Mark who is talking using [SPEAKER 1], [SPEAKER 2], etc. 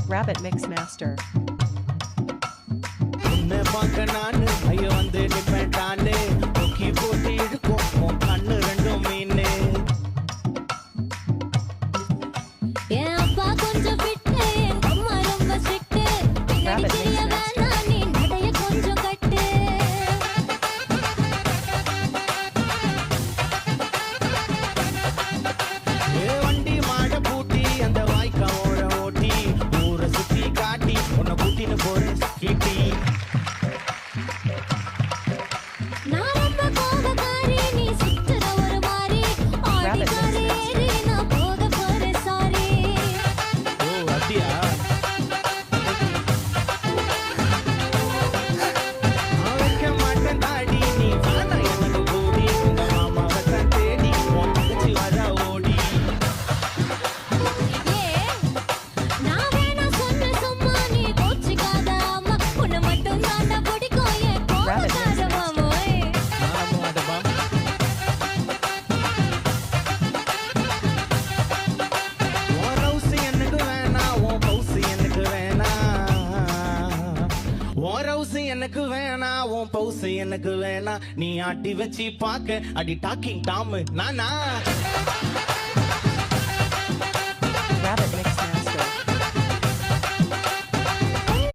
[SPEAKER 1] Rabbit Mix Master.
[SPEAKER 2] உன்னை பார்க்க நானு ஐயோ வந்து நிப்பேன்டானே தூக்கி போட்டு இழுக்கும் உன் கண்ணு ரெண்டும் மீனு
[SPEAKER 3] என் அப்பா கொஞ்சம் ஃபிட்டு என் அம்மா ரொம்ப ஸ்ட்ரிக்ட் பின்னாடி தெரிய வேணாம் நீ நடைய கொஞ்சம் கட்டு
[SPEAKER 2] வண்டி மாட பூட்டி அந்த வாய்க்காவோட ஓட்டி ஊரை சுத்தி காட்டி உன்னை கூட்டின்னு போறேன் கீட்டி
[SPEAKER 3] நான் ரொம்ப கோபக்காரி நீ சுத்துற ஒரு மாதிரி ஆடிக்காரி ஏறி நான் போக போறேன் சாரி
[SPEAKER 2] ஓ அப்படியா வைக்க மாட்டேன் தாடி நீ வாடா எனக்கு கூடி உங்க மாமாவை தான் தேடி உன் தங்கச்சி வர ஓடி
[SPEAKER 3] நான் வேணா சொன்ன சும்மா நீ கோச்சிக்காத அம்மா உன்னை மட்டும் தாண்டா பிடிக்கும் என் கோபக்கார மாமோய்
[SPEAKER 2] நானும் ஆடுமா உன் ரவுசி எனக்கு வேணாம் உன் பவுசி எனக்கு வேணாம் உன் ரவுசி எனக்கு வேணாம் உன் பவுசி எனக்கு வேணாம் நீ ஆட்டி வச்சு பார்க்க அடி டாக்கிங் டாமு நானா
[SPEAKER 1] Rabbit Mix Master.